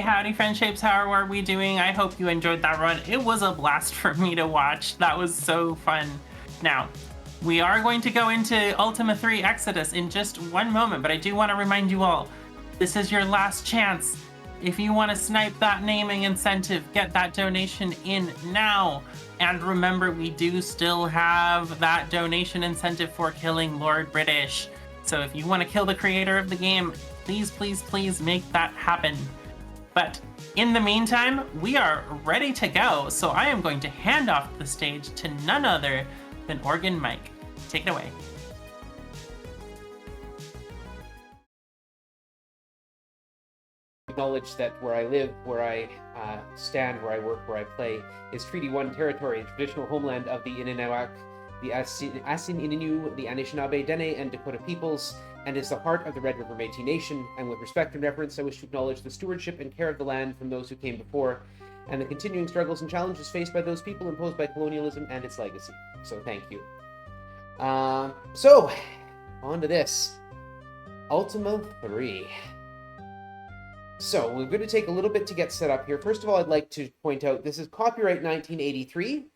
howdy friendships, how are we doing? I hope you enjoyed that run. It was a blast for me to watch. That was so fun. Now, we are going to go into Ultima III Exodus in just one moment, but I do want to remind you all, this is your last chance. If you want to snipe that naming incentive, get that donation in now. And remember, we do still have that donation incentive for killing Lord British. So if you want to kill the creator of the game, please, please, please make that happen. But in the meantime, we are ready to go. So I am going to hand off the stage to none other than organMike. Take it away. Acknowledge that where I live, where I stand, where I work, where I play, is Treaty 1 territory, traditional homeland of the Ininawak, the Asin Ininu, the Anishinaabe, Dene, and Dakota peoples, and is the heart of the Red River Métis Nation. And with respect and reverence, I wish to acknowledge the stewardship and care of the land from those who came before, and the continuing struggles and challenges faced by those people imposed by colonialism and its legacy. So thank you. So, on to this. Ultima 3. So, we're going to take a little bit to get set up here. First of all, I'd like to point out, this is copyright 1983.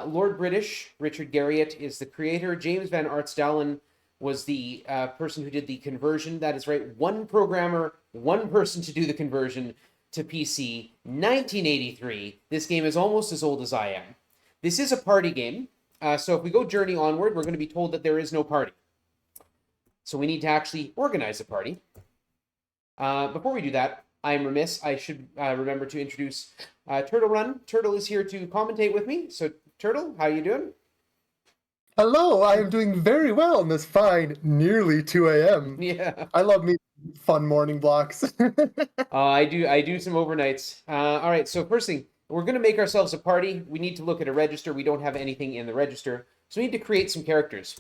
Lord British, Richard Garriott, is the creator. James Van Artsdalen was the person who did the conversion. That is right, one programmer, one person to do the conversion to PC. 1983. This game is almost as old as I am. This is a party game. So if we go journey onward, we're going to be told that there is no party. So we need to actually organize a party. Before we do that, I'm remiss. I should remember to introduce Turtle Run. Turtle is here to commentate with me. So, Turtle, how you doing? Hello, I am doing very well on this fine, nearly 2 a.m. Yeah. I love me fun morning blocks. I do some overnights. All right, so first thing, we're going to make ourselves a party. We need to look at a register. We don't have anything in the register. So we need to create some characters.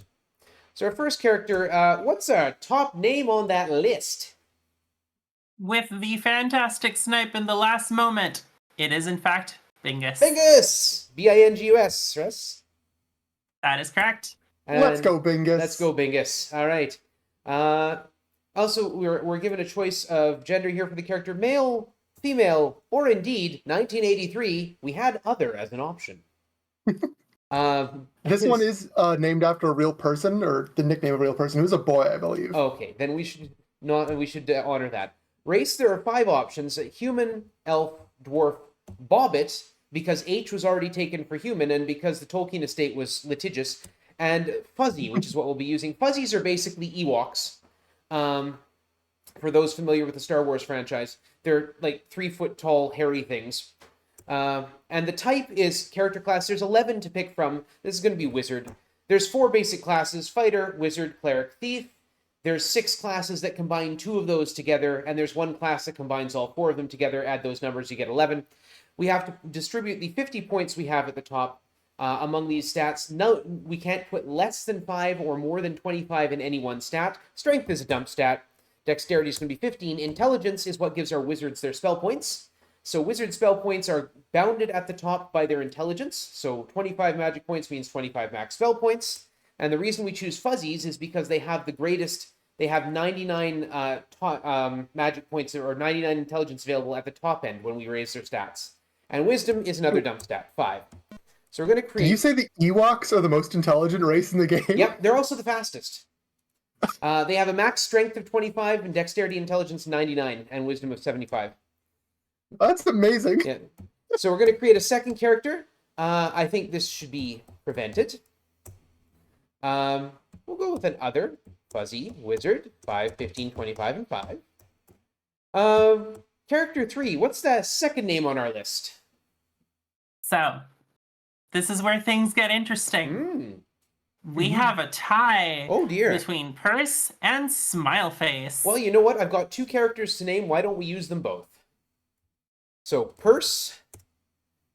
So our first character, what's our top name on that list? With the fantastic snipe in the last moment, it is in fact Bingus. Bingus! B-I-N-G-U-S, yes? That is correct. And Let's go, Bingus. Let's go, Bingus. All right. Also, we're given a choice of gender here for the character, male, female, or indeed, 1983, we had other as an option. This one is named after a real person, or the nickname of a real person, who's a boy, I believe. Okay, then we should honor that. Race, there are 5 options: human, elf, dwarf, bobbit, because H was already taken for human, and because the Tolkien estate was litigious, and fuzzy, which is what we'll be using. Fuzzies are basically Ewoks. For those familiar with the Star Wars franchise, they're like 3-foot-tall, hairy things. And the type is character class. There's 11 to pick from. This is going to be wizard. There's 4 basic classes: fighter, wizard, cleric, thief. There's 6 classes that combine 2 of those together, and there's 1 class that combines all 4 of them together. Add those numbers, you get 11. We have to distribute the 50 points we have at the top among these stats. No, we can't put less than 5 or more than 25 in any one stat. Strength is a dump stat. Dexterity is going to be 15. Intelligence is what gives our wizards their spell points. So wizard spell points are bounded at the top by their intelligence. So 25 magic points means 25 max spell points. And the reason we choose fuzzies is because they have the greatest, they have 99 magic points or 99 intelligence available at the top end when we raise their stats. And wisdom is another dump stat, 5. So we're going to create... Did you say the Ewoks are the most intelligent race in the game? Yep, they're also the fastest. They have a max strength of 25 and dexterity intelligence 99 and wisdom of 75. That's amazing. Yeah. So we're going to create a second character. I think this should be prevented. We'll go with an other. Fuzzy, wizard, 5, 15, 25, and 5. Character 3, what's the second name on our list? So, this is where things get interesting. We have a tie between Purse and Smileface. Well, you know what? I've got 2 characters to name. Why don't we use them both? So, Purse.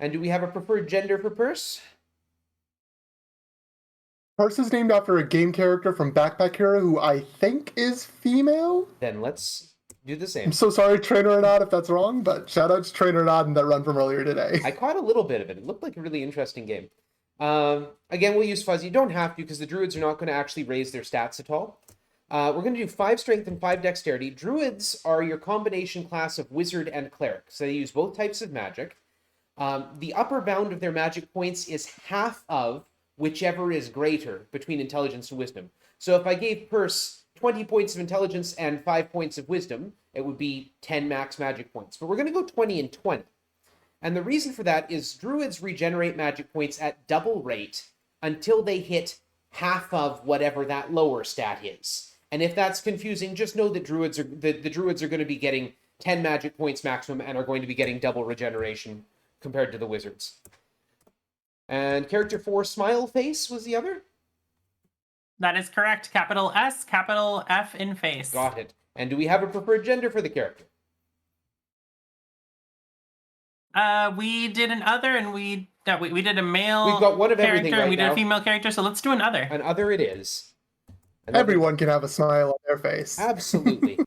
And do we have a preferred gender for Purse? Purse is named after a game character from Backpack Hero who I think is female. Then let's do the same. I'm so sorry, Trainer or not, if that's wrong, but shout out to Trainer or not in that run from earlier today. I caught a little bit of it. It looked like a really interesting game. Again, we'll use Fuzzy. You don't have to, because the druids are not going to actually raise their stats at all. We're going to do 5 strength and 5 dexterity. Druids are your combination class of wizard and cleric, so they use both types of magic. The upper bound of their magic points is half of whichever is greater between intelligence and wisdom. So if I gave Perse 20 points of intelligence and 5 points of wisdom, it would be 10 max magic points. But we're going to go 20 and 20. And the reason for that is druids regenerate magic points at double rate until they hit half of whatever that lower stat is. And if that's confusing, just know that the druids are going to be getting 10 magic points maximum and are going to be getting double regeneration compared to the wizards. And character 4, Smile Face, was the other? That is correct. Capital S, capital F in face. Got it. And do we have a preferred gender for the character? We did an other, and we did a male. We've got one of character, everything right and we did now. a female character. So let's do an other. An other it is. And Everyone can have a smile on their face. Absolutely.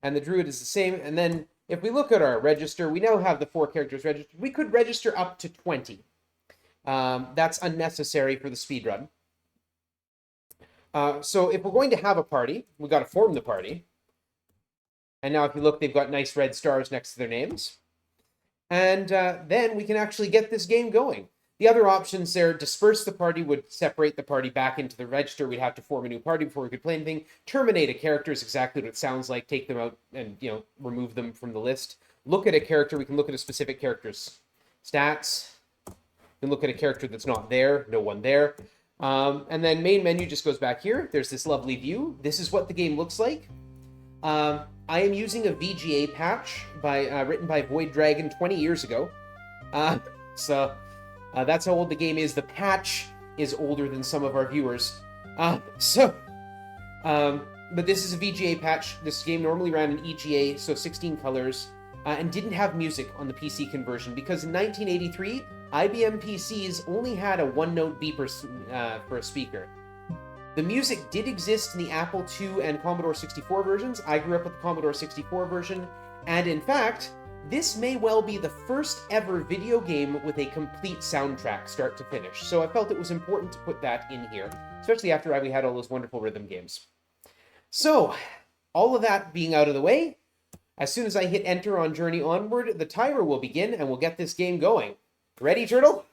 And the druid is the same. And then if we look at our register, we now have the 4 characters registered. We could register up to 20. That's unnecessary for the speedrun. So if we're going to have a party, we've got to form the party. And now if you look, they've got nice red stars next to their names. And then we can actually get this game going. The other options there, disperse the party would separate the party back into the register. We'd have to form a new party before we could play anything. Terminate a character is exactly what it sounds like. Take them out and, remove them from the list. Look at a character. We can look at a specific character's stats. We can look at a character that's not there. No one there. And then main menu just goes back here. There's this lovely view. This is what the game looks like. I am using a VGA patch written by Void Dragon 20 years ago. So that's how old the game is. The patch is older than some of our viewers. But this is a VGA patch. This game normally ran in EGA, so 16 colors, and didn't have music on the PC conversion because in 1983, IBM PCs only had a one-note beeper for a speaker. The music did exist in the Apple II and Commodore 64 versions. I grew up with the Commodore 64 version, and in fact, this may well be the first ever video game with a complete soundtrack, start to finish. So I felt it was important to put that in here, especially after we had all those wonderful rhythm games. So, all of that being out of the way, as soon as I hit enter on Journey Onward, the timer will begin and we'll get this game going. Ready, Turtle?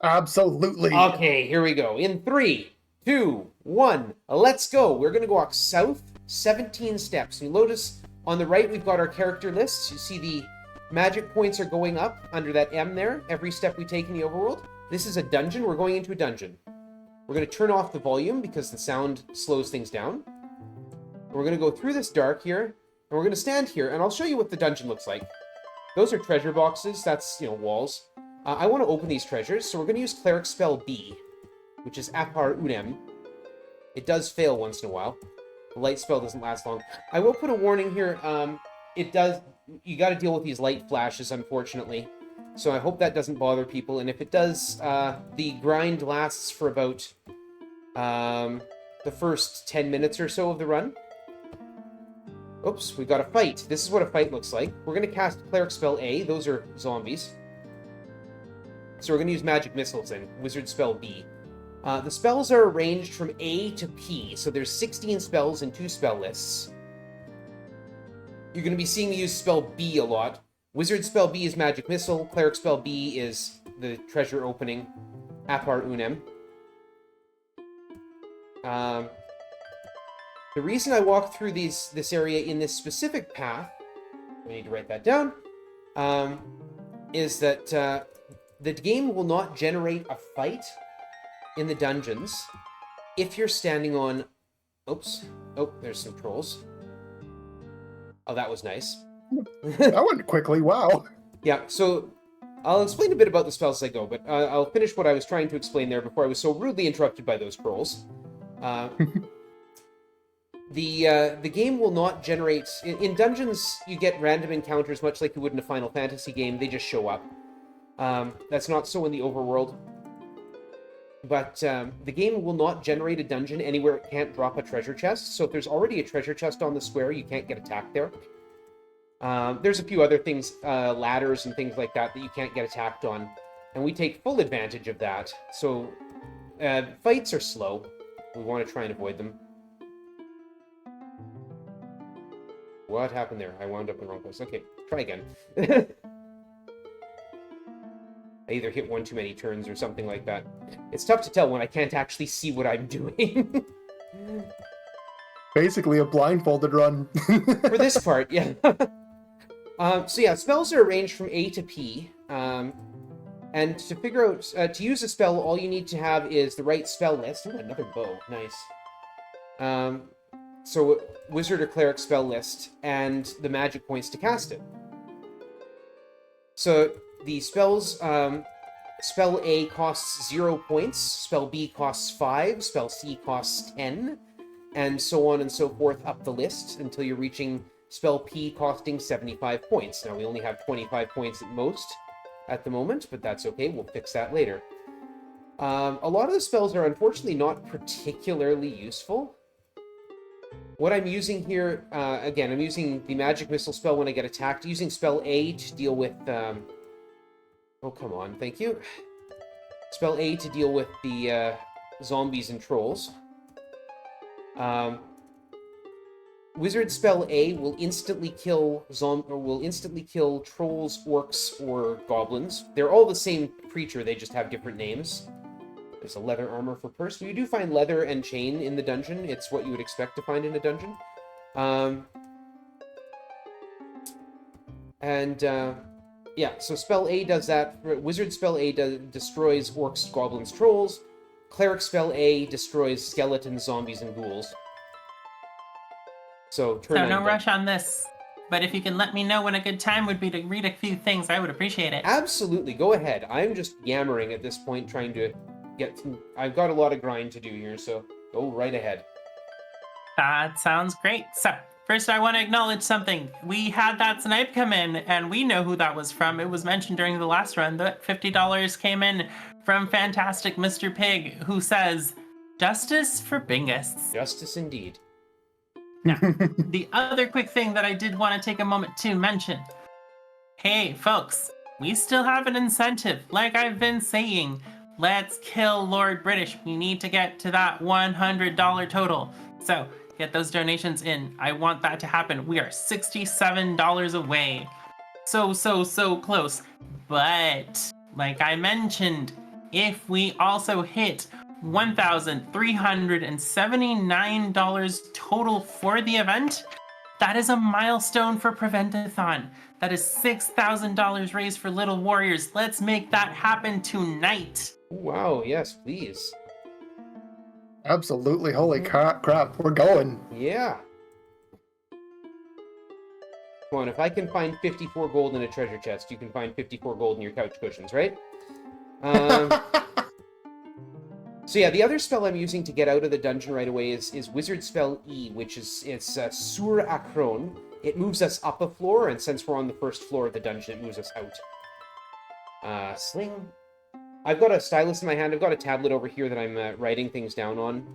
Absolutely. Okay, here we go. In 3, 2, 1, let's go. We're going to walk south 17 steps. You notice on the right, we've got our character lists. You see the magic points are going up under that M there, every step we take in the overworld. This is a dungeon. We're going into a dungeon. We're going to turn off the volume because the sound slows things down. We're going to go through this dark here, and we're going to stand here, and I'll show you what the dungeon looks like. Those are treasure boxes. That's, walls. I want to open these treasures, so we're going to use Cleric Spell B, which is Apar Unem. It does fail once in a while. The light spell doesn't last long. I will put a warning here. You got to deal with these light flashes, unfortunately. So I hope that doesn't bother people. And if it does, the grind lasts for about the first 10 minutes or so of the run. Oops, we got a fight. This is what a fight looks like. We're going to cast Cleric Spell A. Those are zombies. So we're going to use Magic Missiles then. Wizard Spell B. The spells are arranged from A to P, so there's 16 spells in 2 spell lists. You're going to be seeing me use Spell B a lot. Wizard Spell B is Magic Missile, Cleric Spell B is the treasure opening, Apar Unem. The reason I walk through this area in this specific path, I need to write that down, is that the game will not generate a fight in the dungeons if you're standing on... Oops. Oh, there's some trolls. Oh, that was nice. That went quickly, wow. Yeah, so I'll explain a bit about the spells as I go, but I'll finish what I was trying to explain there before I was so rudely interrupted by those trolls. The game will not generate... In dungeons, you get random encounters, much like you would in a Final Fantasy game. They just show up. That's not so in the overworld. But the game will not generate a dungeon anywhere it can't drop a treasure chest. So if there's already a treasure chest on the square, you can't get attacked there. There's a few other things, ladders and things like that you can't get attacked on. And we take full advantage of that. So fights are slow. We want to try and avoid them. What happened there? I wound up in the wrong place. Okay, try again. I either hit one too many turns or something like that. It's tough to tell when I can't actually see what I'm doing. Basically a blindfolded run. For this part, yeah. So yeah, spells are arranged from A to P. And to figure out, to use a spell, all you need to have is the right spell list. Ooh, another bow. Nice. So wizard or cleric spell list, and the magic points to cast it. So the spells, spell A costs 0 points, spell B costs 5, spell C costs 10, and so on and so forth up the list until you're reaching spell P costing 75 points. Now we only have 25 points at most at the moment, but that's okay, we'll fix that later. A lot of the spells are unfortunately not particularly useful. What I'm using here, again, I'm using the magic missile spell when I get attacked, using spell A to deal with, oh, come on, thank you. Spell A to deal with the zombies and trolls. Wizard spell A will instantly kill trolls, orcs, or goblins. They're all the same creature, they just have different names. There's a leather armor for purse. You do find leather and chain in the dungeon. It's what you would expect to find in a dungeon. Yeah, so spell A does that. Wizard spell A destroys orcs, goblins, trolls. Cleric spell A destroys skeletons, zombies, and ghouls. So no rush on this. But if you can let me know when a good time would be to read a few things, I would appreciate it. Absolutely, go ahead. I'm just yammering at this point, trying to get through. I've got a lot of grind to do here, so go right ahead. That sounds great. So, first I want to acknowledge something. We had that snipe come in, and we know who that was from. It was mentioned during the last run that $50 came in from Fantastic Mr. Pig, who says, "Justice for Bingusts." Justice indeed. Now, the other quick thing that I did want to take a moment to mention. Hey, folks, we still have an incentive. Like I've been saying, let's kill Lord British. We need to get to that $100 total. So, get those donations in. I want that to happen. We are $67 away. So close. But, like I mentioned, if we also hit $1,379 total for the event, that is a milestone for Prevent-a-Thon. That is $6,000 raised for Little Warriors. Let's make that happen tonight. Wow, yes, please. Absolutely. Holy crap. We're going. Yeah. Come on, if I can find 54 gold in a treasure chest, you can find 54 gold in your couch cushions, right? So yeah, the other spell I'm using to get out of the dungeon right away is Wizard Spell E, which is Sur Akron. It moves us up a floor, and since we're on the first floor of the dungeon, it moves us out. Sling. I've got a stylus in my hand. I've got a tablet over here that I'm writing things down on.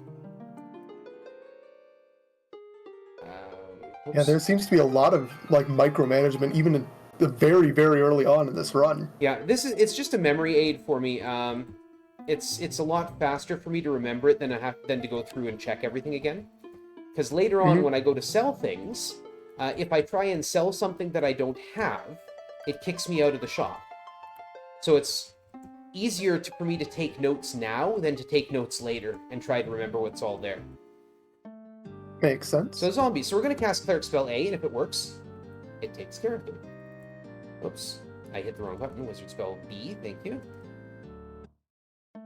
Yeah, there seems to be a lot of like micromanagement, even in the very, very early on in this run. Yeah, it's just a memory aid for me. It's a lot faster for me to remember it than to go through and check everything again. Because later on, when I go to sell things, if I try and sell something that I don't have, it kicks me out of the shop. So it's easier for me to take notes now than to take notes later and try to remember what's all there. Makes sense. So zombies. So we're going to cast Cleric Spell A, and if it works, it takes care of them. Oops, I hit the wrong button. Wizard Spell B, thank you.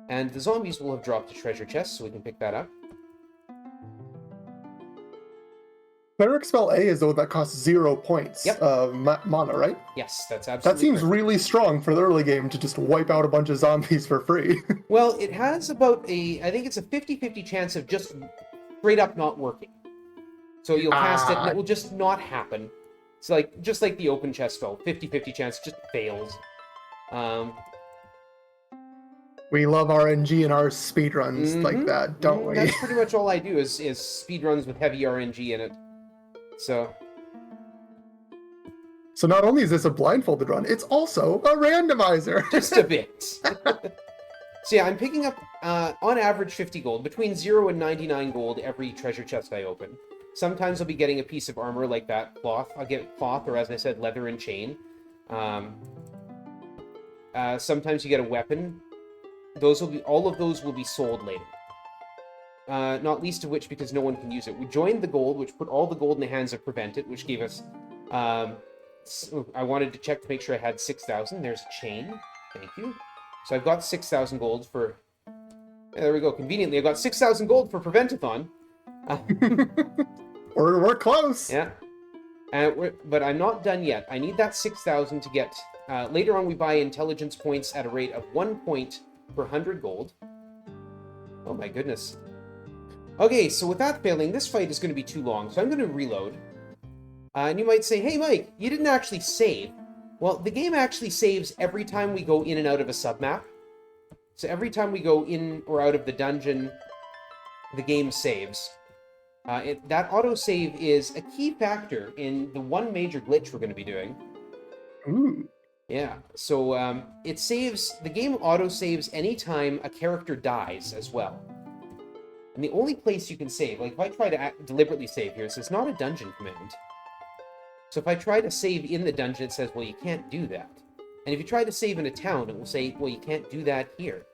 And the zombies will have dropped a treasure chest, so we can pick that up. Cleric Spell A is the one that costs 0 points of mana, right? Yes, that's absolutely That seems correct. really strong for the early game to just wipe out a bunch of zombies for free. Well, it has about I think it's a 50-50 chance of just straight up not working. So you'll cast it and it will just not happen. It's like, just like the open chest spell, 50-50 chance, just fails. We love RNG and our speedruns like that, don't we? That's pretty much all I do is speedruns with heavy RNG in it. So not only is this a blindfolded run, it's also a randomizer. Just a bit. So yeah, I'm picking up, on average, 50 gold, between 0 and 99 gold every treasure chest I open. Sometimes I'll be getting a piece of armor like that cloth. I'll get cloth, or as I said, leather and chain. Sometimes you get a weapon. All of those will be sold later. Not least of which because no one can use it. We joined the gold, which put all the gold in the hands of Prevent-a-Thon, which gave us... I wanted to check to make sure I had 6,000. There's a chain. Thank you. So I've got 6,000 gold for... Yeah, there we go. Conveniently, I got 6,000 gold for Prevent-a-Thon. We're close. Yeah. But I'm not done yet. I need that 6,000 to get... later on, we buy intelligence points at a rate of 1 point per 100 gold. Oh my goodness. Okay, so with that failing, this fight is going to be too long, so I'm going to reload. And you might say, hey Mike, you didn't actually save. Well, the game actually saves every time we go in and out of a submap. So every time we go in or out of the dungeon, the game saves. That autosave is a key factor in the one major glitch we're going to be doing. Ooh. Yeah, so it saves, the game autosaves anytime a character dies as well. And the only place you can save, like if I try to deliberately save here, it says not a dungeon command. So if I try to save in the dungeon, it says, well, you can't do that. And if you try to save in a town, it will say, well, you can't do that here.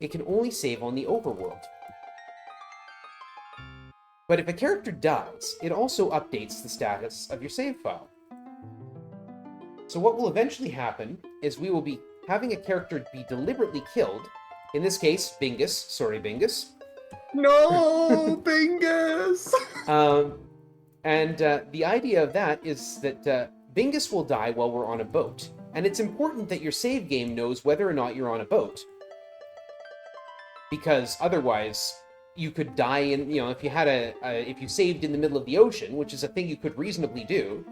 It can only save on the overworld. But if a character dies, it also updates the status of your save file. So what will eventually happen is we will be having a character be deliberately killed. In this case, Bingus. Sorry, Bingus. No, Bingus! And the idea of that is that Bingus will die while we're on a boat. And it's important that your save game knows whether or not you're on a boat. Because otherwise, you could die in, if you had if you saved in the middle of the ocean, which is a thing you could reasonably do,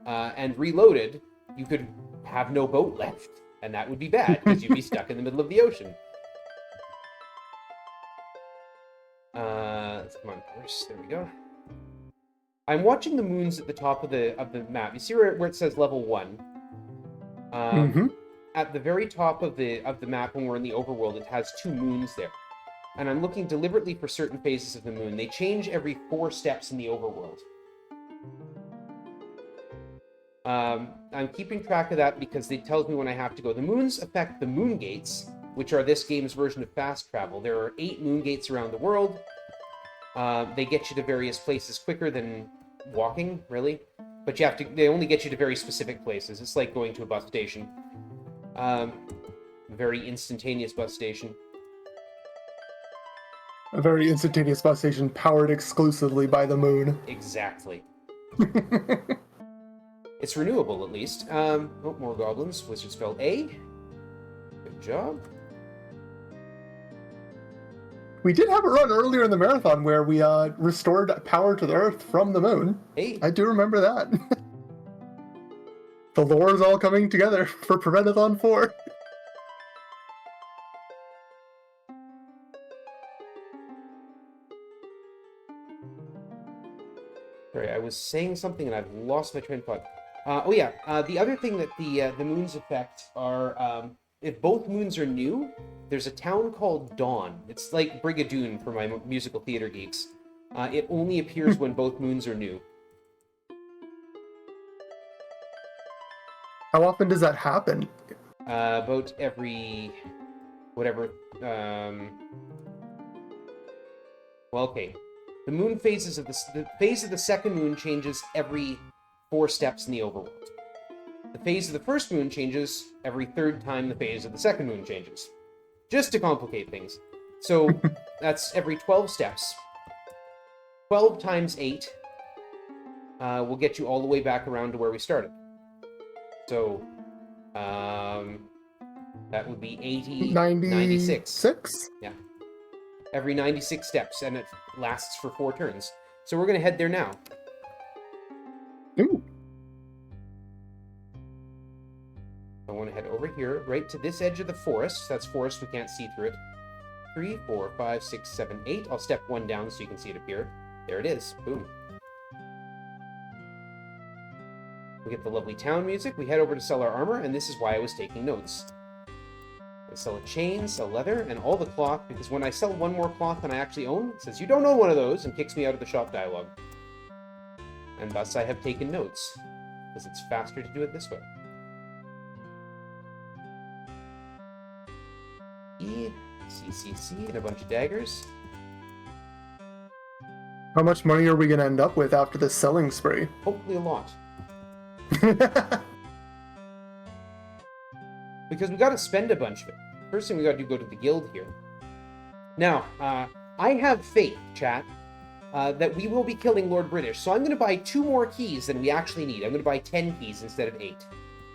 and reloaded, you could have no boat left. And that would be bad, because you'd be stuck in the middle of the ocean. Come on, first. There we go. I'm watching the moons at the top of the map. You see where it says level 1? At the very top of the map, when we're in the overworld, it has 2 moons there. And I'm looking deliberately for certain phases of the moon. They change every 4 steps in the overworld. I'm keeping track of that because it tells me when I have to go. The moons affect the moon gates, which are this game's version of fast travel. There are 8 moon gates around the world. They get you to various places quicker than walking, really. But they only get you to very specific places. It's like going to a bus station. Very instantaneous bus station. A very instantaneous bus station powered exclusively by the moon. Exactly. It's renewable, at least. More goblins. Wizard spell A. Good job. We did have a run earlier in the marathon where we restored power to the Earth from the moon. Hey. I do remember that. The lore is all coming together for Prevent-a-Thon 4. Sorry, I was saying something and I've lost my train of thought. The other thing that the moons affect are... if both moons are new, there's a town called Dawn. It's like Brigadoon for my musical theater geeks. It only appears when both moons are new. How often does that happen? About every... whatever... Well, okay. The moon phases of the phase of the second moon changes every 4 steps in the overworld. The phase of the first moon changes every 3rd time the phase of the second moon changes. Just to complicate things. So that's every 12 steps. 12 times 8 will get you all the way back around to where we started. So that would be 80, 96. Yeah. Every 96 steps, and it lasts for 4 turns. So we're going to head there now. Ooh. I want to head over here, right to this edge of the forest. That's forest, we can't see through it. 3, 4, 5, 6, 7, 8. I'll step 1 down so you can see it appear. There it is. Boom. We get the lovely town music. We head over to sell our armor, and this is why I was taking notes. I sell a chain, sell leather, and all the cloth, because when I sell 1 more cloth than I actually own, it says, you don't own one of those, and kicks me out of the shop dialogue. and thus I have taken notes, because it's faster to do it this way. E, C, and a bunch of daggers. How much money are we going to end up with after this selling spree? Hopefully a lot. Because we got to spend a bunch of it. First thing we got to do, go to the guild here. Now, I have faith, chat, that we will be killing Lord British. So I'm going to buy 2 more keys than we actually need. I'm going to buy 10 keys instead of 8.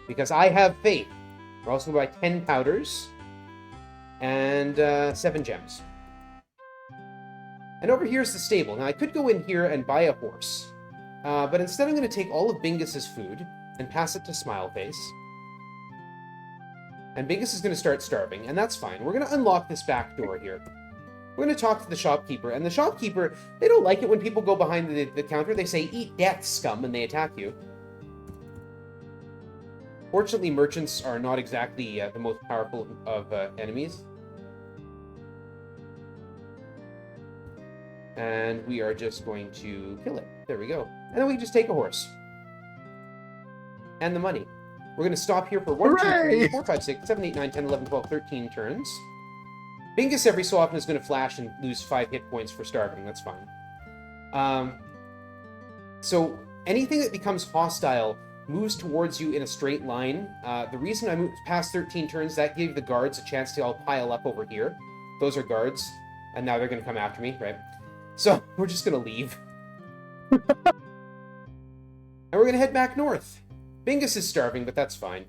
Because I have faith. We're also going to buy 10 powders. And 7 gems. And over here's the stable. Now, I could go in here and buy a horse. But instead I'm going to take all of Bingus's food and pass it to Smileface. And Bingus is going to start starving, and that's fine. We're going to unlock this back door here. We're going to talk to the shopkeeper, and the shopkeeper, they don't like it when people go behind the counter. They say, "Eat death, scum," and they attack you. Fortunately, merchants are not exactly the most powerful of enemies. And we are just going to kill it. There we go. And then we can just take a horse. And the money. We're going to stop here for 1, 2, 3, 4, 5, 6, 7, 8, 9, 10, 11, 12, 13 turns. Bingus every so often is going to flash and lose 5 hit points for starving. That's fine. So anything that becomes hostile moves towards you in a straight line. The reason I moved past 13 turns, that gave the guards a chance to all pile up over here. Those are guards. And now they're going to come after me, right? So we're just going to leave. And we're going to head back north. Bingus is starving, but that's fine.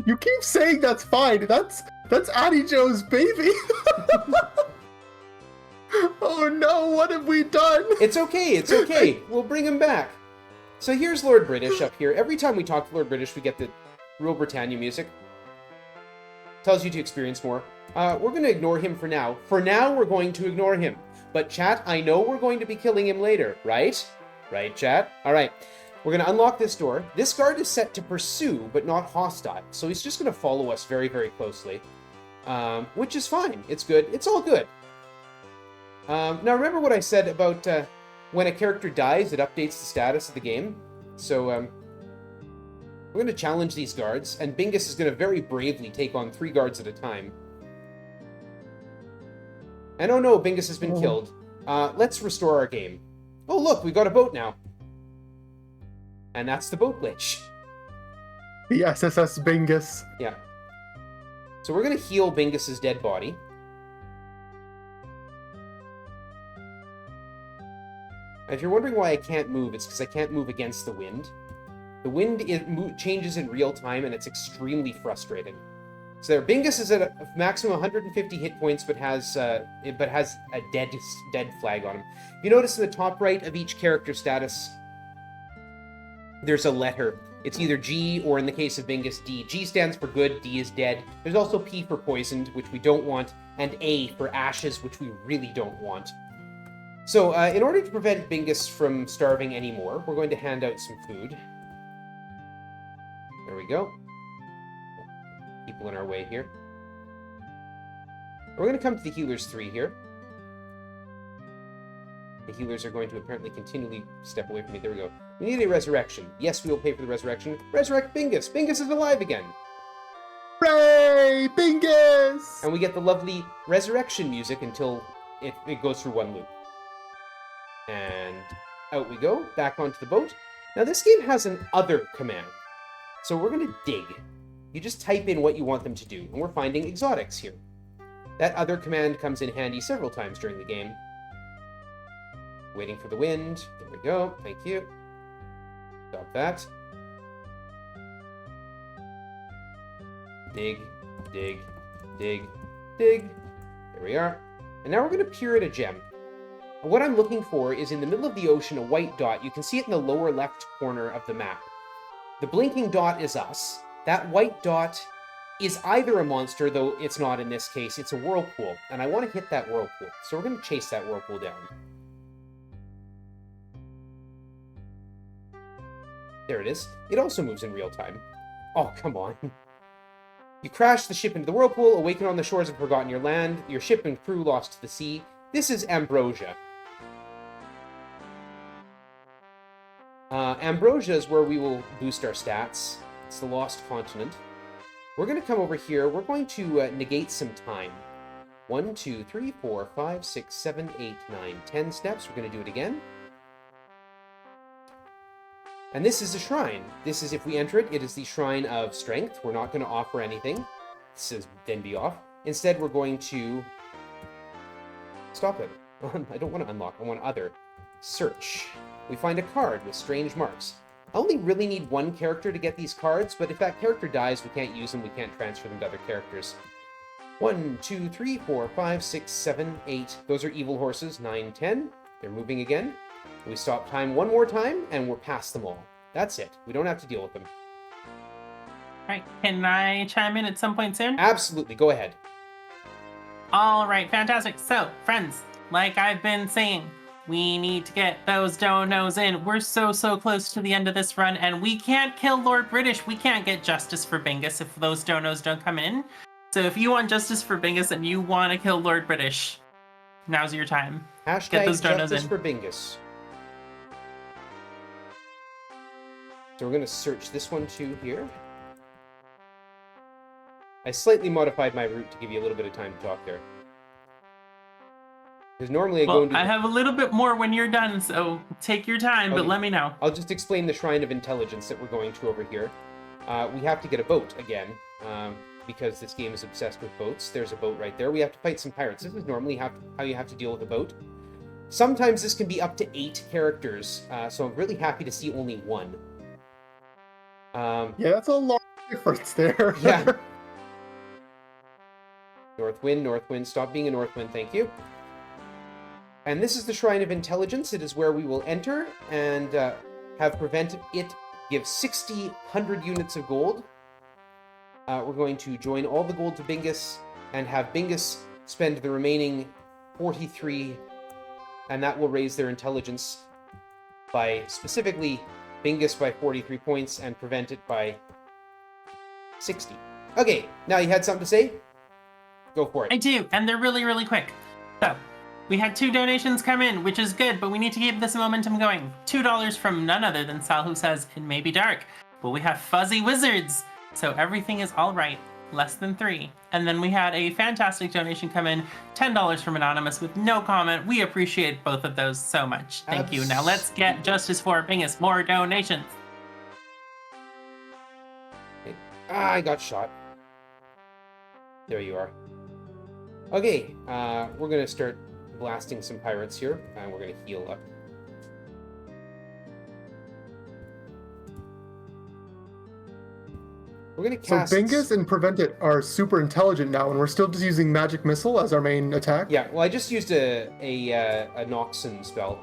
You keep saying that's fine. That's Addie Joe's baby. Oh no, what have we done? It's okay, it's okay. We'll bring him back. So here's Lord British up here. Every time we talk to Lord British, we get the Rule Britannia music. Tells you to experience more. We're going to ignore him for now. For now, we're going to ignore him. But chat, I know we're going to be killing him later, right? Right, chat? All right. We're going to unlock this door. This guard is set to pursue, but not hostile. So he's just going to follow us very, very closely. Which is fine. It's good. It's all good. Now, remember what I said about when a character dies, it updates the status of the game. So we're going to challenge these guards, and Bingus is going to very bravely take on 3 guards at a time. And oh no, Bingus has been killed. Let's restore our game. Oh look, we've got a boat now. And that's the boat glitch. The SSS Bingus. Yeah. So we're going to heal Bingus's dead body. And if you're wondering why I can't move, it's because I can't move against the wind. The wind changes in real time, and it's extremely frustrating. So there, Bingus is at a maximum 150 hit points, but has a dead flag on him. You notice in the top right of each character status, there's a letter. It's either G or, in the case of Bingus, D. G stands for good, D is dead. There's also P for poisoned, which we don't want, and A for ashes, which we really don't want. So, in order to prevent Bingus from starving anymore, we're going to hand out some food. There we go. People in our way here. We're going to come to the healers 3 here. The healers are going to apparently continually step away from me. There we go. We need a resurrection. Yes, we will pay for the resurrection. Resurrect Bingus! Bingus is alive again! Hooray! Bingus! And we get the lovely resurrection music until it goes through one loop. And out we go, back onto the boat. Now this game has an other command. So we're going to dig. You just type in what you want them to do, and we're finding exotics here. That other command comes in handy several times during the game. Waiting for the wind. There we go. Thank you. Stop that. Dig, dig, dig, dig. There we are. And now we're going to peer at a gem. What I'm looking for is in the middle of the ocean, a white dot. You can see it in the lower left corner of the map. The blinking dot is us. That white dot is either a monster, though it's not in this case. It's a whirlpool, and I want to hit that whirlpool. So we're going to chase that whirlpool down. There it is. It also moves in real time. Oh, come on. You crash the ship into the whirlpool, awaken on the shores of Forgotten Your Land, your ship and crew lost to the sea. This is Ambrosia. Ambrosia is where we will boost our stats. It's the Lost Continent. We're going to come over here. We're going to negate some time. 1, 2, 3, 4, 5, 6, 7, 8, 9, 10 steps. We're going to do it again. And this is a shrine. This is, if we enter it, it is the Shrine of Strength. We're not going to offer anything. It says then be off. Instead, we're going to... Stop it. I don't want to unlock. I want other. Search. We find a card with strange marks. I only really need one character to get these cards, but if that character dies, we can't use them. We can't transfer them to other characters. 1, 2, 3, 4, 5, 6, 7, 8. Those are evil horses. 9, 10. They're moving again. We stop time one more time, and we're past them all. That's it. We don't have to deal with them. All right. Can I chime in at some point soon? Absolutely. Go ahead. All right. Fantastic. So, friends, like I've been saying, we need to get those donos in. We're so close to the end of this run, and we can't kill Lord British. We can't get justice for Bingus if those donos don't come in. So if you want justice for Bingus and you want to kill Lord British, now's your time. Hashtag Get those donos justice in. for Bingus. So we're going to search this one too here. I slightly modified my route to give you a little bit of time to talk there. Because normally I go into... I have a little bit more when you're done, so take your time, but let me know. I'll just explain the Shrine of Intelligence that we're going to over here. We have to get a boat again, because this game is obsessed with boats. There's a boat right there. We have to fight some pirates. This is normally how you have to deal with a boat. Sometimes this can be up to 8 characters, so I'm really happy to see only 1. Yeah, that's a large difference there. Yeah. Northwind, stop being a Northwind, thank you. And this is the Shrine of Intelligence. It is where we will enter and have Prevent-a-Thon give 100 units of gold. We're going to join all the gold to Bingus and have Bingus spend the remaining 43, and that will raise their intelligence by, specifically, Bingus by 43 points and Prevent-a-Thon by 60. Okay, now you had something to say? Go for it. I do, and they're really quick. So, we had 2 donations come in, which is good, but we need to keep this momentum going. $2 from none other than Sal, who says, it may be dark, but we have fuzzy wizards, so everything is all right. Less than 3. And then we had a fantastic donation come in, $10 from Anonymous with no comment. We appreciate both of those so much. Thank you. Now let's get justice for Bingus. More donations. I got shot. There you are. Okay, we're going to start blasting some pirates here, and we're going to heal up. We're going to cast... So Bingus and Prevent-a-Thon are super intelligent now, and we're still just using Magic Missile as our main attack? Yeah, well, I just used a Noxon spell,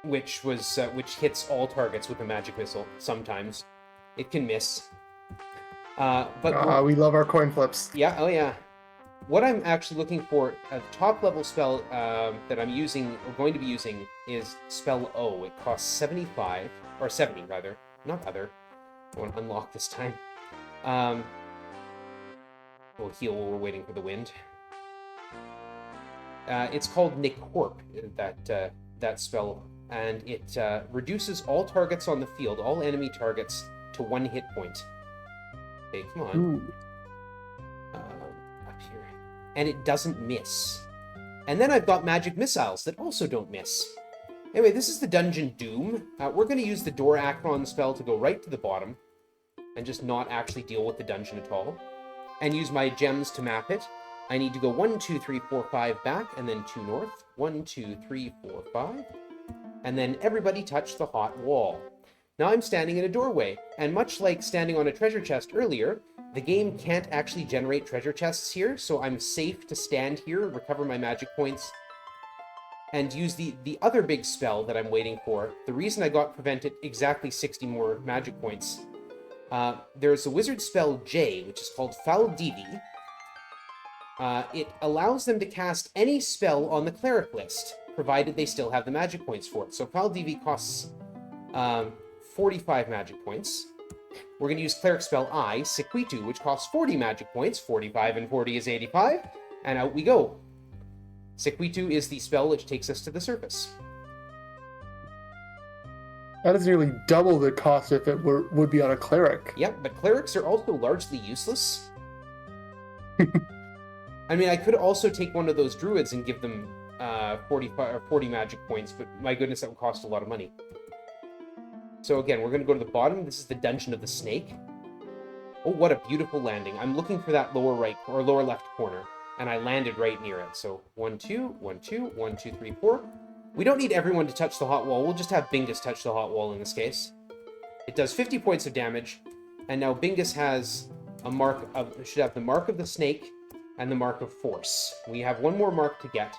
which hits all targets with a Magic Missile, sometimes. It can miss. But we love our coin flips. Yeah, oh yeah. What I'm actually looking for, a top level spell that I'm using, or going to be using, is Spell O. It costs 75, or 70 rather, not other. I want to unlock this time. We'll heal while we're waiting for the wind. It's called Nicorp, that spell, and it reduces all targets on the field, all enemy targets, to 1 hit point. Okay, come on. Ooh. Up here. And it doesn't miss. And then I've got magic missiles that also don't miss. Anyway, this is the Dungeon Doom. We're going to use the Door Akron spell to go right to the bottom and just not actually deal with the dungeon at all. And use my gems to map it. I need to go 1, 2, 3, 4, 5 back, and then 2 north. 1, 2, 3, 4, 5. And then everybody touch the hot wall. Now I'm standing in a doorway, and much like standing on a treasure chest earlier, the game can't actually generate treasure chests here, so I'm safe to stand here, recover my magic points, and use the other big spell that I'm waiting for. The reason I got Prevent-a-Thon exactly 60 more magic points. There's a wizard spell J, which is called Fal Divi. It allows them to cast any spell on the cleric list, provided they still have the magic points for it. So Fal Divi costs 45 magic points. We're going to use cleric spell I, Sequitu, which costs 40 magic points. 45 and 40 is 85. And out we go. Sequitu is the spell which takes us to the surface. That is nearly double the cost if it would be on a cleric. Yep, but clerics are also largely useless. I mean, I could also take one of those druids and give them 40 magic points, but my goodness, that would cost a lot of money. So again, we're going to go to the bottom. This is the Dungeon of the Snake. Oh, what a beautiful landing. I'm looking for that lower right or lower left corner, and I landed right near it. So 1, 2, 1, 2, 1, 2, 3, 4. We don't need everyone to touch the hot wall. We'll just have Bingus touch the hot wall in this case. It does 50 points of damage, and now Bingus has should have the Mark of the Snake and the Mark of Force. We have one more mark to get.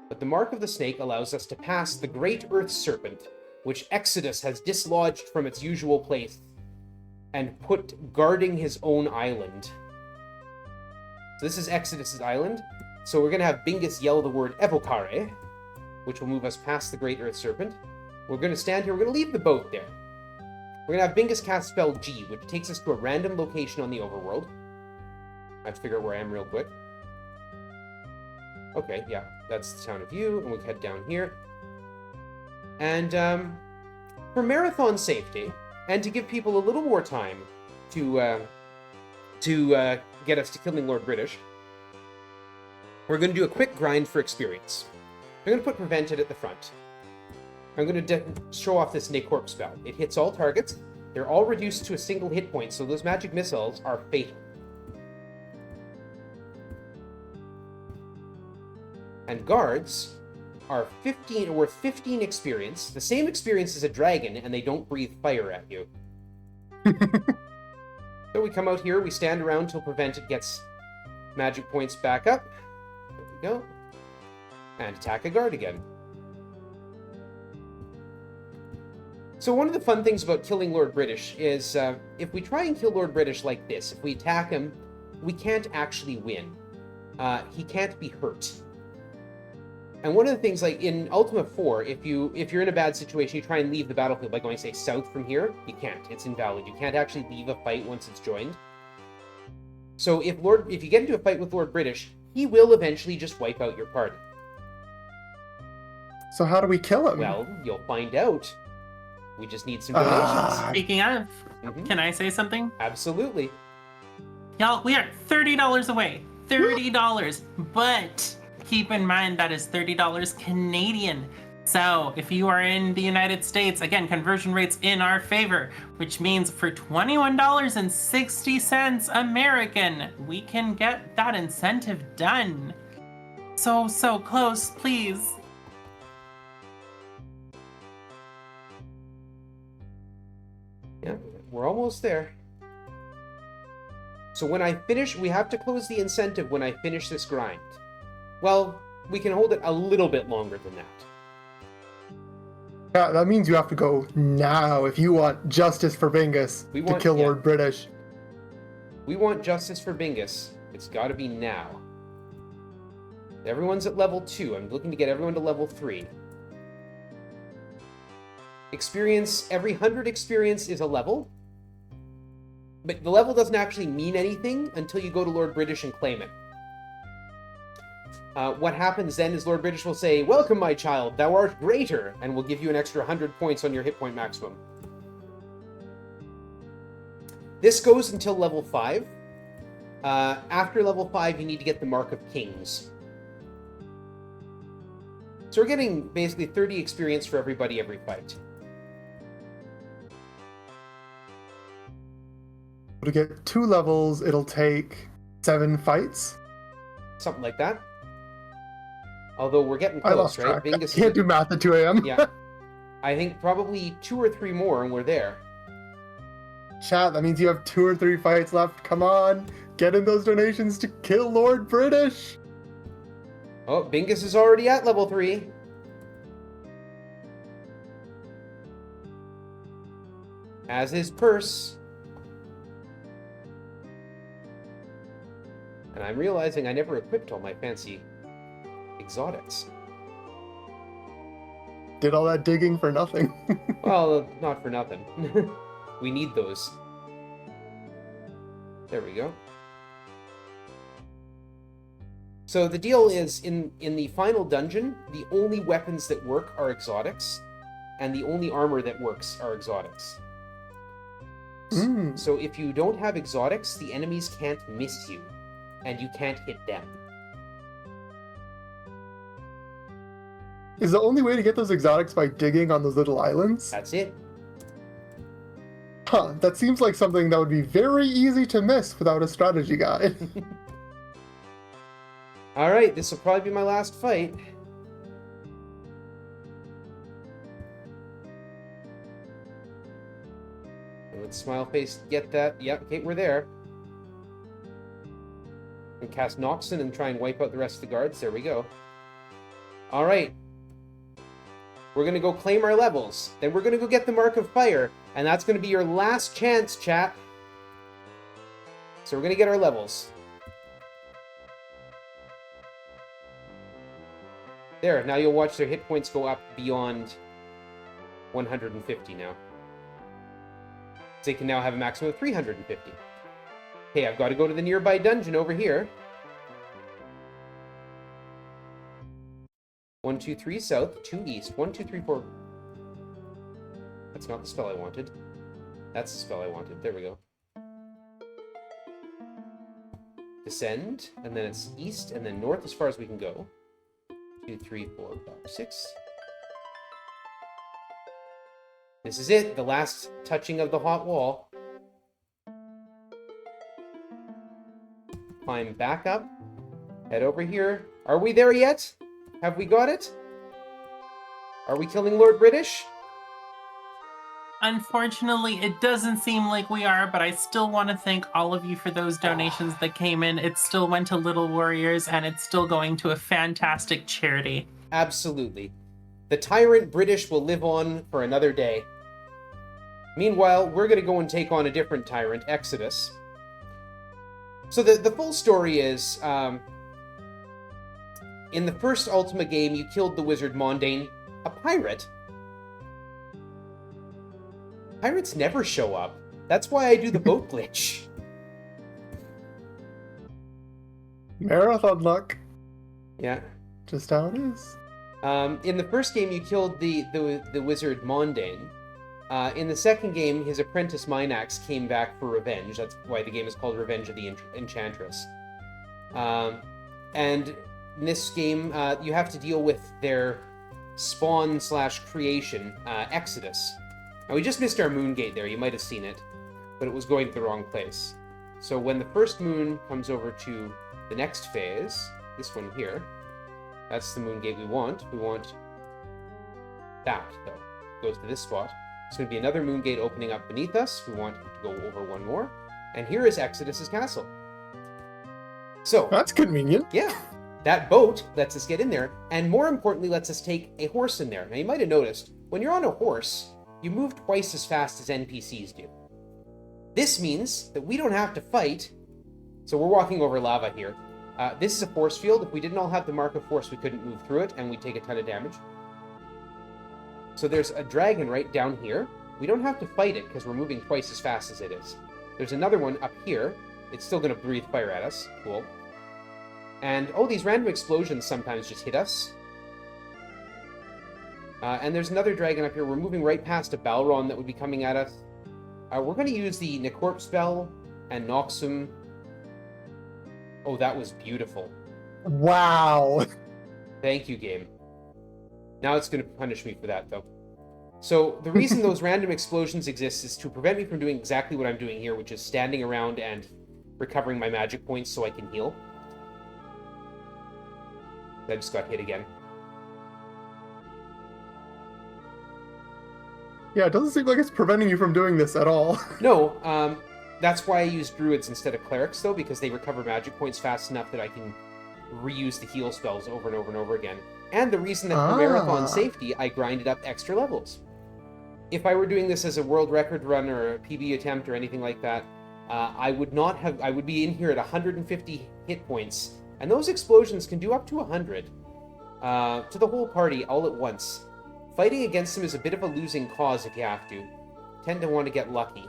But the Mark of the Snake allows us to pass the Great Earth Serpent, which Exodus has dislodged from its usual place and put guarding his own island. So this is Exodus's island. So we're going to have Bingus yell the word Evocare, which will move us past the Great Earth Serpent. We're going to stand here. We're going to leave the boat there. We're going to have Bingus cast spell G, which takes us to a random location on the overworld. I have to figure out where I am real quick. Okay, yeah, that's the Town of View, and we'll head down here. And for marathon safety, and to give people a little more time to get us to killing Lord British, we're going to do a quick grind for experience. I'm going to put Prevent-a at the front. I'm going to show off this Nakorp spell. It hits all targets. They're all reduced to a single hit point, so those magic missiles are fatal. And guards are worth 15 experience, the same experience as a dragon, and they don't breathe fire at you. So we come out here, we stand around till Prevent-a gets magic points back up. There we go. And attack a guard again. So one of the fun things about killing Lord British is if we try and kill Lord British like this, if we attack him, we can't actually win. He can't be hurt. And one of the things, like in Ultima 4, if you're in a bad situation, you try and leave the battlefield by going, say, south from here, you can't. It's invalid. You can't actually leave a fight once it's joined. So if you get into a fight with Lord British, he will eventually just wipe out your party. So how do we kill him? Well, you'll find out. We just need some donations. Speaking of, can I say something? Absolutely. Y'all, we are $30 away. $30. But keep in mind that is $30 Canadian. So if you are in the United States, again, conversion rate's in our favor, which means for $21.60 American, we can get that incentive done. So close, please. Yeah, we're almost there. So when I finish, we have to close the incentive when I finish this grind. Well, we can hold it a little bit longer than that. Yeah, that means you have to go now if you want justice for Bingus to kill Lord British. We want justice for Bingus. It's got to be now. Everyone's at level 2. I'm looking to get everyone to level 3. Experience, every 100 experience is a level. But the level doesn't actually mean anything until you go to Lord British and claim it. What happens then is Lord British will say, "Welcome, my child, thou art greater," and will give you an extra 100 points on your hit point maximum. This goes until level 5. After level 5, you need to get the Mark of Kings. So we're getting basically 30 experience for everybody every fight. To get 2 levels, it'll take 7 fights. Something like that. Although we're getting I close, lost right? track. I can't do math at 2 a.m. Yeah. I think probably 2 or 3 more and we're there. Chat, that means you have 2 or 3 fights left. Come on, get in those donations to kill Lord British. Oh, Bingus is already at level 3. As is Purse. And I'm realizing I never equipped all my fancy exotics. Did all that digging for nothing. Well, not for nothing. We need those. There we go. So the deal is, in the final dungeon, the only weapons that work are exotics, and the only armor that works are exotics. So if you don't have exotics, the enemies can't miss you, and you can't hit them. Is the only way to get those exotics by digging on those little islands? That's it. Huh, that seems like something that would be very easy to miss without a strategy guide. Alright, this will probably be my last fight. Let's smile face get that. Yep, okay, we're there. And cast Noxon and try and wipe out the rest of the guards. There we go. Alright. We're going to go claim our levels. Then we're going to go get the Mark of Fire. And that's going to be your last chance, chat. So we're going to get our levels. There, now you'll watch their hit points go up beyond 150 now. So they can now have a maximum of 350. Okay, I've got to go to the nearby dungeon over here. 1, 2, 3 south, 2 east. 1, 2, 3, 4. That's not the spell I wanted. That's the spell I wanted. There we go. Descend, and then it's east, and then north as far as we can go. 2, 3, 4, 5, 6. This is it, the last touching of the hot wall. Climb back up. Head over here. Are we there yet? Have we got it? Are we killing Lord British? Unfortunately, it doesn't seem like we are, but I still want to thank all of you for those donations that came in. It still went to Little Warriors, and it's still going to a fantastic charity. Absolutely. The tyrant British will live on for another day. Meanwhile, we're going to go and take on a different tyrant, Exodus. So the full story is, in the first Ultima game, you killed the wizard Mondain, a pirate. Pirates never show up. That's why I do the boat glitch. Marathon luck. Yeah. Just how it is. In the first game, you killed the wizard Mondain. In the second game, his apprentice Minax came back for revenge. That's why the game is called Revenge of the Enchantress. And in this game, you have to deal with their spawn/creation, Exodus. Now, we just missed our moon gate there. You might have seen it, but it was going to the wrong place. So when the first moon comes over to the next phase, this one here, that's the moon gate we want. We want that, though. It goes to this spot. There's going to be another moon gate opening up beneath us. We want to go over one more. And here is Exodus's castle. So That's convenient. yeah, that boat lets us get in there, and more importantly, lets us take a horse in there. Now, you might have noticed, when you're on a horse, you move twice as fast as NPCs do. This means that we don't have to fight. So we're walking over lava here. This is a force field. If we didn't all have the Mark of Force, we couldn't move through it, and we'd take a ton of damage. So there's a dragon right down here. We don't have to fight it, because we're moving twice as fast as it is. There's another one up here. It's still going to breathe fire at us. Cool. And, oh, these random explosions sometimes just hit us. And there's another dragon up here. We're moving right past a Balron that would be coming at us. We're going to use the Nicorp spell and Noxum. Oh, that was beautiful. Wow. Thank you, game. Now it's going to punish me for that, though. So the reason those random explosions exist is to prevent me from doing exactly what I'm doing here, which is standing around and recovering my magic points so I can heal. I just got hit again. Yeah, it doesn't seem like it's preventing you from doing this at all. No, that's why I use druids instead of clerics, though, because they recover magic points fast enough that I can reuse the heal spells over and over and over again. And the reason that for marathon safety, I grinded up extra levels. If I were doing this as a world record run or a PB attempt or anything like that, I would be in here at 150 hit points, and those explosions can do up to 100 to the whole party all at once. Fighting against them is a bit of a losing cause if you have to. Tend to want to get lucky.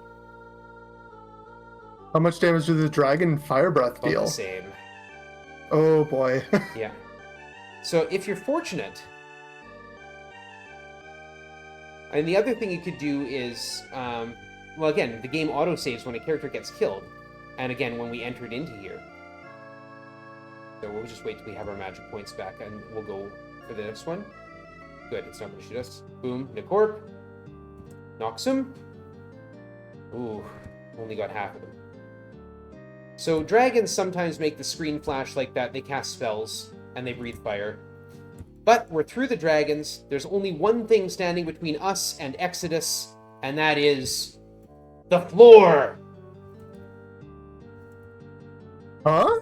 How much damage does the dragon fire breath About deal? the same. Oh boy. Yeah. So if you're fortunate, and the other thing you could do is, well, again, the game autosaves when a character gets killed, and again, when we entered into here. So we'll just wait till we have our magic points back, and we'll go for the next one. Good, it's not going to shoot us. Boom, Nicorp. Knocks him. Ooh, only got half of them. So dragons sometimes make the screen flash like that. They cast spells, and they breathe fire. But we're through the dragons. There's only one thing standing between us and Exodus, and that is the floor. Huh?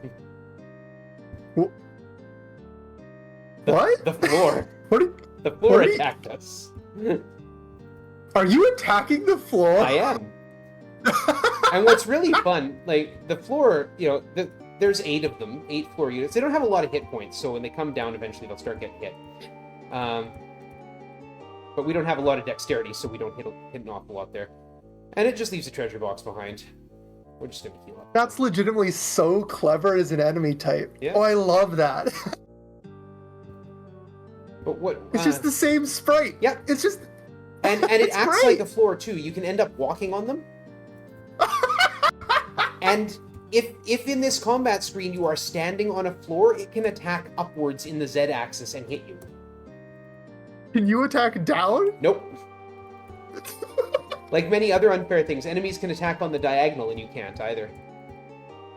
What? The floor. The floor attacked us. Are you attacking the floor? I am. And what's really fun, like, the floor, you know, there's 8 of them, 8 floor units. They don't have a lot of hit points, so when they come down, eventually they'll start getting hit. But we don't have a lot of dexterity, so we don't hit an awful lot there. And it just leaves a treasure box behind. We're just going to heal up. That's legitimately so clever as an enemy type. Yeah. Oh, I love that. But what? It's just the same sprite. Yeah. It's just... And it It's acts great. like a floor, too. You can end up walking on them. And if in this combat screen you are standing on a floor, it can attack upwards in the Z-axis and hit you. Can you attack down? Nope. Like many other unfair things, enemies can attack on the diagonal and you can't either.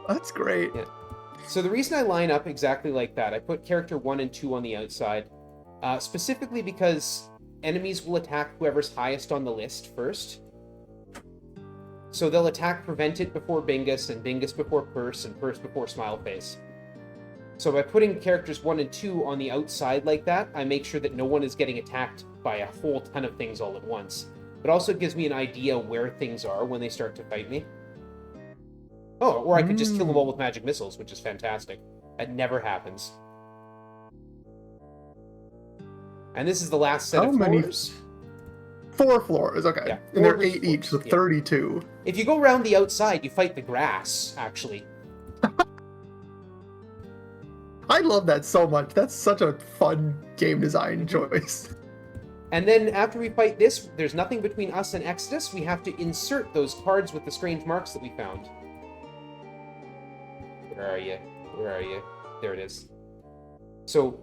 That's great. Yeah. So the reason I line up exactly like that, I put character 1 and 2 on the outside, specifically because enemies will attack whoever's highest on the list first. So they'll attack Prevent-It before Bingus, and Bingus before Purse, and Purse before Smileface. So by putting characters 1 and 2 on the outside like that, I make sure that no one is getting attacked by a whole ton of things all at once. But also it gives me an idea where things are when they start to fight me. Oh, or I could just kill them all with magic missiles, which is fantastic. That never happens. And this is the last set of floors. 4 floors, okay. Yeah, And they're 4 8 each, so floors, yeah. 32. If you go around the outside, you fight the grass, actually. I love that so much. That's such a fun game design choice. And then after we fight this, there's nothing between us and Exodus. We have to insert those cards with the strange marks that we found. Where are you? Where are you? There it is. So,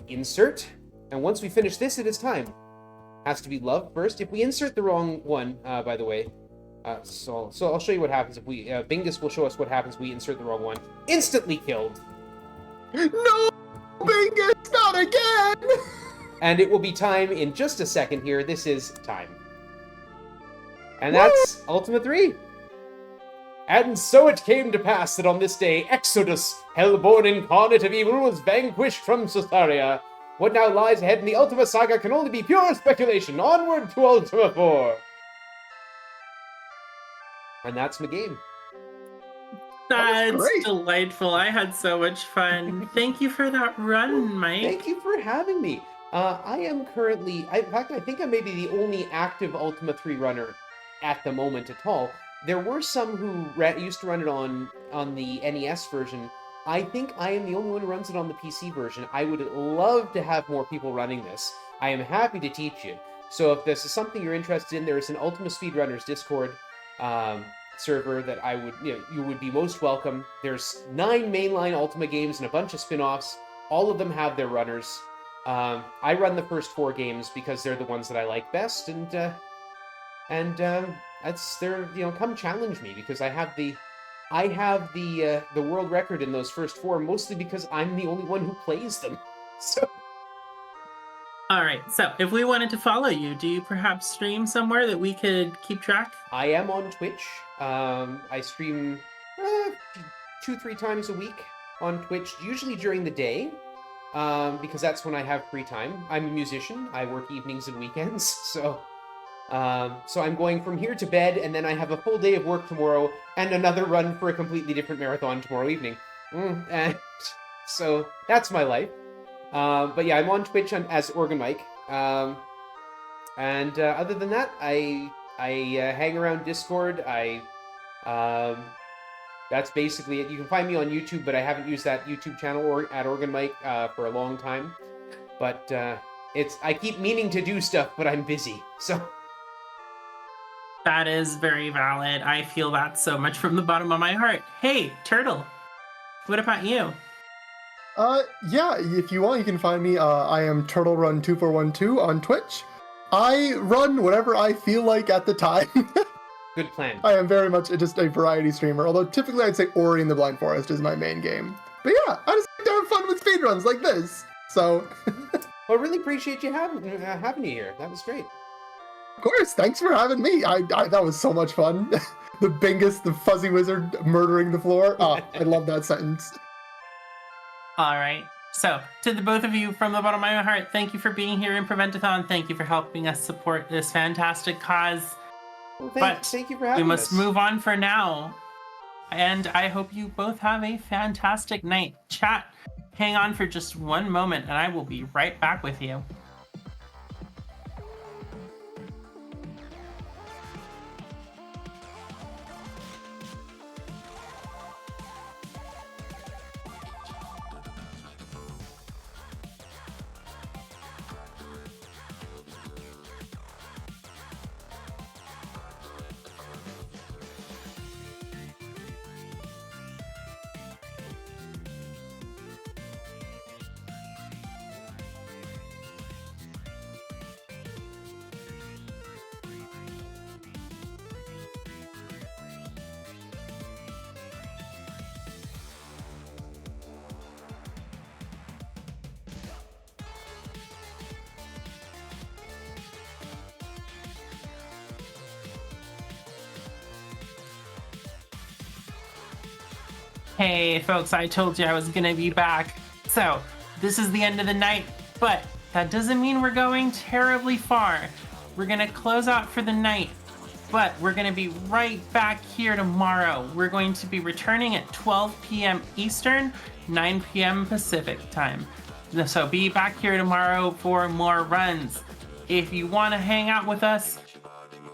insert. And once we finish this, it is time. Has to be love first. If we insert the wrong one, by the way, so I'll show you what happens if we... Bingus will show us what happens if we insert the wrong one. Instantly killed. No! Bingus, not again! And it will be time in just a second here. This is time. And that's Ultima 3. And so it came to pass that on this day, Exodus, hellborn incarnate of evil, was vanquished from Sosaria. What now lies ahead in the Ultima Saga can only be pure speculation. Onward to Ultima 4. And that's my game. That's great. delightful. I had so much fun. Thank you for that run, Mike. Thank you for having me. I am currently, in fact, I think I may be the only active Ultima 3 runner at the moment at all. There were some who used to run it on the NES version. I think I am the only one who runs it on the PC version. I would love to have more people running this. I am happy to teach you. So if this is something you're interested in, there is an Ultima Speedrunners Discord server that I would, you would be most welcome. There's 9 mainline Ultima games and a bunch of spin-offs. All of them have their runners. I run the first 4 games because they're the ones that I like best, and that's their, come challenge me because I have the world record in those first 4, mostly because I'm the only one who plays them. So. All right, so if we wanted to follow you, do you perhaps stream somewhere that we could keep track? I am on Twitch. I stream 2-3 times a week on Twitch, usually during the day, because that's when I have free time. I'm a musician. I work evenings and weekends, so I'm going from here to bed, and then I have a full day of work tomorrow, and another run for a completely different marathon tomorrow evening. And so that's my life. But yeah, I'm on Twitch as organMike. And other than that, I hang around Discord. I That's basically it. You can find me on YouTube, but I haven't used that YouTube channel or at organMike for a long time. But I keep meaning to do stuff, but I'm busy. So That is very valid. I feel that so much from the bottom of my heart. Hey, Turtle, what about you? Yeah, if you want, you can find me. I am TurtleRun2412 on Twitch. I run whatever I feel like at the time. good plan. I am very much just a variety streamer, although typically I'd say Ori and the Blind Forest is my main game. But yeah, I just like to have fun with speedruns like this. So, Well, I really appreciate you having you here. That was great. of course, thanks for having me. That was so much fun. The Bingus, the fuzzy wizard murdering the floor. Oh, I love that sentence. All right. So, to the both of you, from the bottom of my heart, thank you for being here in Prevent-a-Thon. Thank you for helping us support this fantastic cause. Well, But thank you for having we must us. move on for now. And I hope you both have a fantastic night. Chat, hang on for just one moment, and I will be right back with you. Hey folks, I told you I was gonna be back. So, this is the end of the night, but that doesn't mean we're going terribly far. We're gonna close out for the night, but we're gonna be right back here tomorrow. We're going to be returning at 12 p.m. Eastern, 9 p.m. Pacific time. So be back here tomorrow for more runs. If you wanna hang out with us,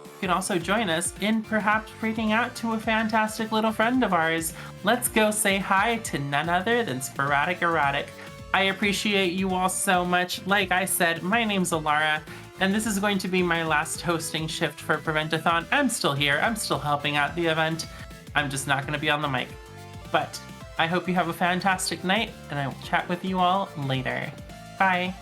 you can also join us in perhaps reaching out to a fantastic little friend of ours. Let's go say hi to none other than Sporadic Erotic. I appreciate you all so much. Like I said, my name's Alara, and this is going to be my last hosting shift for Prevent-a-Thon. I'm still here. I'm still helping out the event. I'm just not going to be on the mic. But I hope you have a fantastic night, and I will chat with you all later. Bye.